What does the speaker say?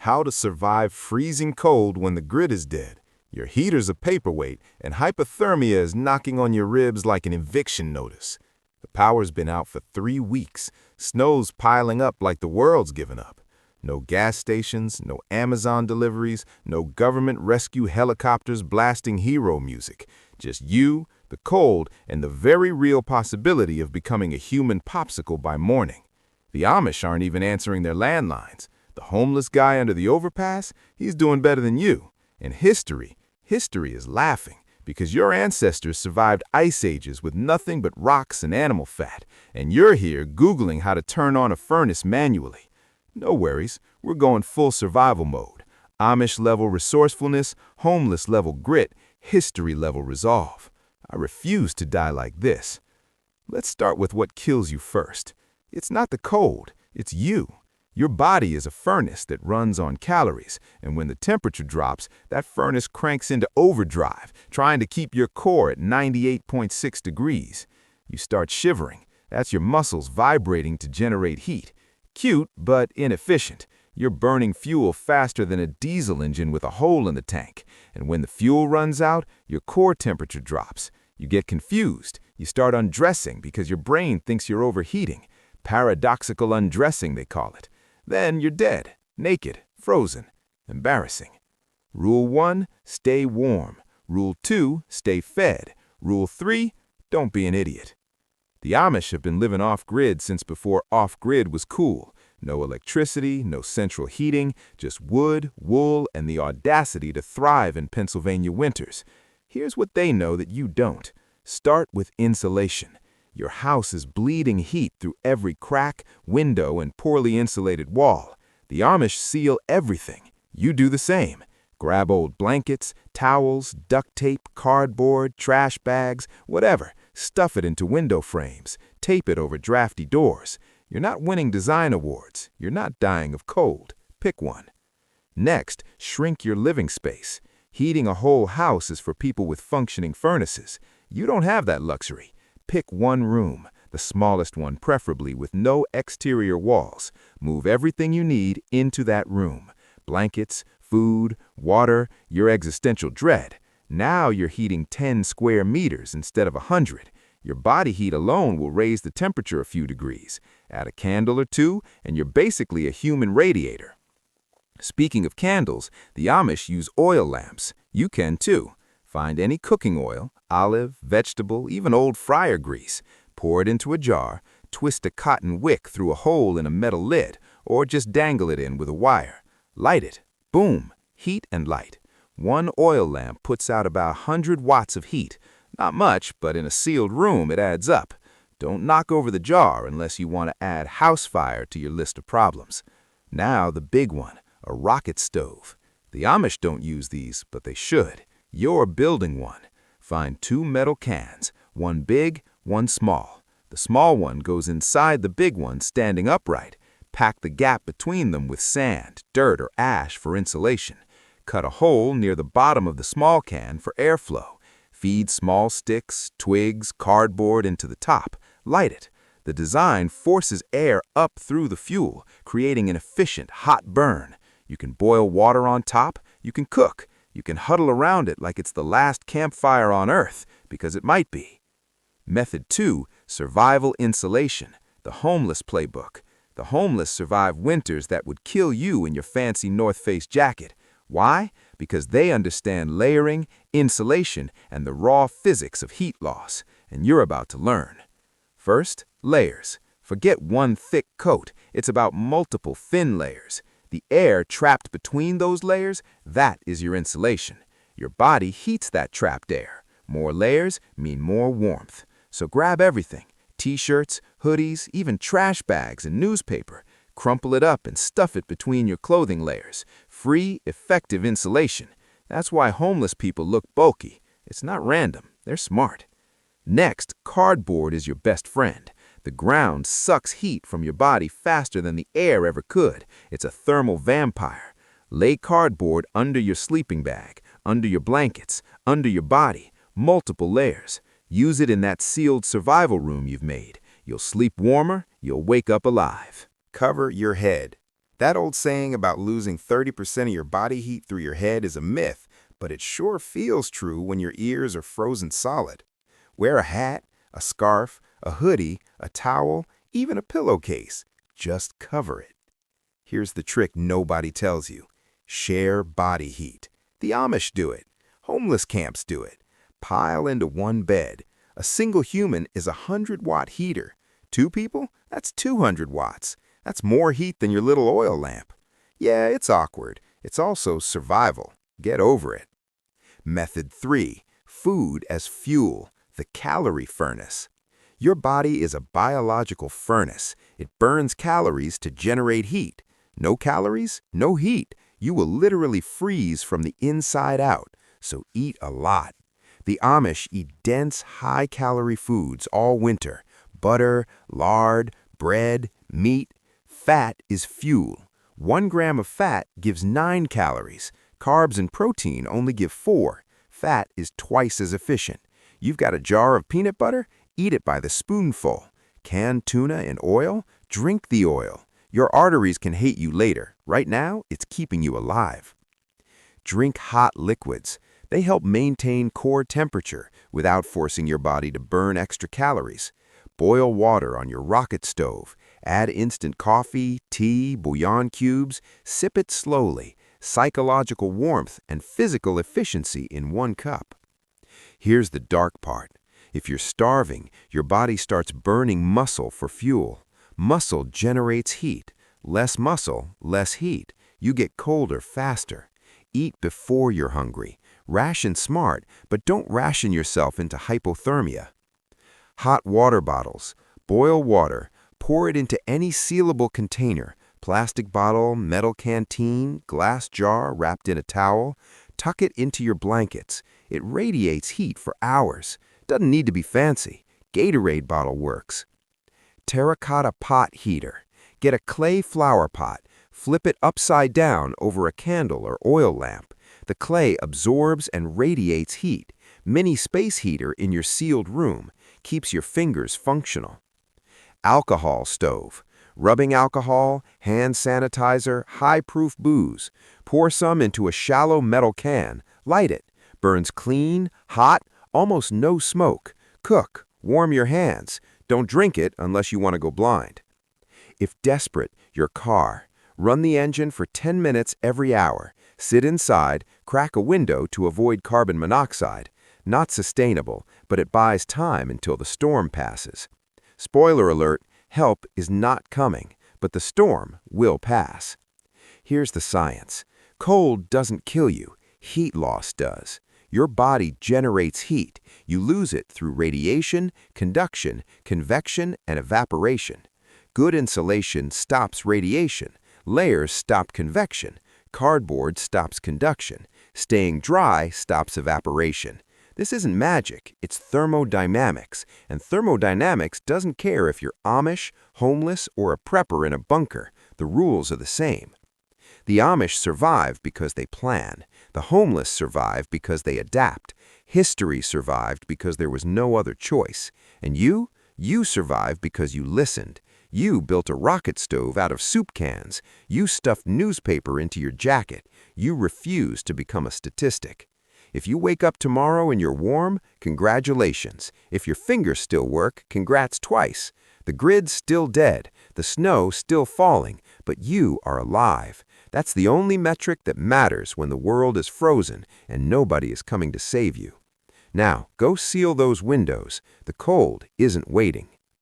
How to survive freezing cold when the grid is dead. Your heater's a paperweight, and hypothermia is knocking on your ribs like an eviction notice. The power's been out for 3 weeks. Snow's piling up like the world's given up. No gas stations, no Amazon deliveries, no government rescue helicopters blasting hero music. Just you, the cold, and the very real possibility of becoming a human popsicle by morning. The Amish aren't even answering their landlines. The homeless guy under the overpass, he's doing better than you. And history is laughing because your ancestors survived ice ages with nothing but rocks and animal fat, and you're here Googling how to turn on a furnace manually. No worries, we're going full survival mode. Amish-level resourcefulness, homeless-level grit, history-level resolve. I refuse to die like this. Let's start with what kills you first. It's not the cold, it's you. Your body is a furnace that runs on calories, and when the temperature drops, that furnace cranks into overdrive, trying to keep your core at 98.6 degrees. You start shivering. That's your muscles vibrating to generate heat. Cute, but inefficient. You're burning fuel faster than a diesel engine with a hole in the tank, and when the fuel runs out, your core temperature drops. You get confused. You start undressing because your brain thinks you're overheating. Paradoxical undressing, they call it. Then you're dead, naked, frozen, embarrassing. Rule 1, stay warm. Rule 2, stay fed. Rule 3, don't be an idiot. The Amish have been living off-grid since before off-grid was cool. No electricity, no central heating, just wood, wool, and the audacity to thrive in Pennsylvania winters. Here's what they know that you don't. Start with insulation. Your house is bleeding heat through every crack, window, and poorly insulated wall. The Amish seal everything. You do the same. Grab old blankets, towels, duct tape, cardboard, trash bags, whatever. Stuff it into window frames. Tape it over drafty doors. You're not winning design awards. You're not dying of cold. Pick one. Next, shrink your living space. Heating a whole house is for people with functioning furnaces. You don't have that luxury. Pick one room, the smallest one preferably with no exterior walls. Move everything you need into that room. Blankets, food, water, your existential dread. Now you're heating 10 square meters instead of 100. Your body heat alone will raise the temperature a few degrees. Add a candle or two, and you're basically a human radiator. Speaking of candles, the Amish use oil lamps. You can too. Find any cooking oil, olive, vegetable, even old fryer grease. Pour it into a jar, twist a cotton wick through a hole in a metal lid, or just dangle it in with a wire. Light it. Boom! Heat and light. One oil lamp puts out about 100 watts of heat. Not much, but in a sealed room it adds up. Don't knock over the jar unless you want to add house fire to your list of problems. Now the big one, a rocket stove. The Amish don't use these, but they should. You're building one. Find 2 metal cans, one big, one small. The small one goes inside the big one standing upright. Pack the gap between them with sand, dirt, or ash for insulation. Cut a hole near the bottom of the small can for airflow. Feed small sticks, twigs, cardboard into the top. Light it. The design forces air up through the fuel, creating an efficient, hot burn. You can boil water on top. You can cook. You can huddle around it like it's the last campfire on Earth, because it might be. Method 2, survival insulation, the homeless playbook. The homeless survive winters that would kill you in your fancy North Face jacket. Why? Because they understand layering, insulation, and the raw physics of heat loss, and you're about to learn. First, layers. Forget one thick coat. It's about multiple thin layers. The air trapped between those layers, that is your insulation. Your body heats that trapped air. More layers mean more warmth. So grab everything, t-shirts, hoodies, even trash bags and newspaper. Crumple it up and stuff it between your clothing layers. Free, effective insulation. That's why homeless people look bulky. It's not random. They're smart. Next, cardboard is your best friend. The ground sucks heat from your body faster than the air ever could. It's a thermal vampire. Lay cardboard under your sleeping bag, under your blankets, under your body, multiple layers. Use it in that sealed survival room you've made. You'll sleep warmer, you'll wake up alive. Cover your head. That old saying about losing 30% of your body heat through your head is a myth, but it sure feels true when your ears are frozen solid. Wear a hat, a scarf, a hoodie, a towel, even a pillowcase. Just cover it. Here's the trick nobody tells you. Share body heat. The Amish do it. Homeless camps do it. Pile into one bed. A single human is a 100-watt heater. Two people? That's 200 watts. That's more heat than your little oil lamp. Yeah, it's awkward. It's also survival. Get over it. Method 3. Food as fuel. The calorie furnace. Your body is a biological furnace. It burns calories to generate heat. No calories, no heat. You will literally freeze from the inside out. So eat a lot. The Amish eat dense, high-calorie foods all winter. Butter, lard, bread, meat. Fat is fuel. 1 gram of fat gives 9 calories. Carbs and protein only give 4. Fat is twice as efficient. You've got a jar of peanut butter? Eat it by the spoonful. Canned tuna in oil? Drink the oil. Your arteries can hate you later. Right now, it's keeping you alive. Drink hot liquids. They help maintain core temperature without forcing your body to burn extra calories. Boil water on your rocket stove. Add instant coffee, tea, bouillon cubes. Sip it slowly. Psychological warmth and physical efficiency in 1 cup. Here's the dark part. If you're starving, your body starts burning muscle for fuel. Muscle generates heat. Less muscle, less heat. You get colder faster. Eat before you're hungry. Ration smart, but don't ration yourself into hypothermia. Hot water bottles. Boil water. Pour it into any sealable container. Plastic bottle, metal canteen, glass jar wrapped in a towel. Tuck it into your blankets. It radiates heat for hours. Doesn't need to be fancy. Gatorade bottle works. Terracotta pot heater. Get a clay flower pot. Flip it upside down over a candle or oil lamp. The clay absorbs and radiates heat. Mini space heater in your sealed room. Keeps your fingers functional. Alcohol stove. Rubbing alcohol, hand sanitizer, high-proof booze. Pour some into a shallow metal can. Light it. Burns clean, hot, almost no smoke. Cook. Warm your hands. Don't drink it unless you want to go blind. If desperate, your car. Run the engine for 10 minutes every hour. Sit inside, crack a window to avoid carbon monoxide. Not sustainable, but it buys time until the storm passes. Spoiler alert, help is not coming, but the storm will pass. Here's the science. Cold doesn't kill you. Heat loss does. Your body generates heat. You lose it through radiation, conduction, convection, and evaporation. Good insulation stops radiation. Layers stop convection. Cardboard stops conduction. Staying dry stops evaporation. This isn't magic, it's thermodynamics, and thermodynamics doesn't care if you're Amish, homeless, or a prepper in a bunker. The rules are the same. The Amish survive because they plan. The homeless survive because they adapt. History survived because there was no other choice. And you survived because you listened. You built a rocket stove out of soup cans. You stuffed newspaper into your jacket. You refused to become a statistic. If you wake up tomorrow and you're warm, congratulations. If your fingers still work, congrats twice. The grid's still dead, the snow still falling, but you are alive. That's the only metric that matters when the world is frozen and nobody is coming to save you. Now, go seal those windows. The cold isn't waiting.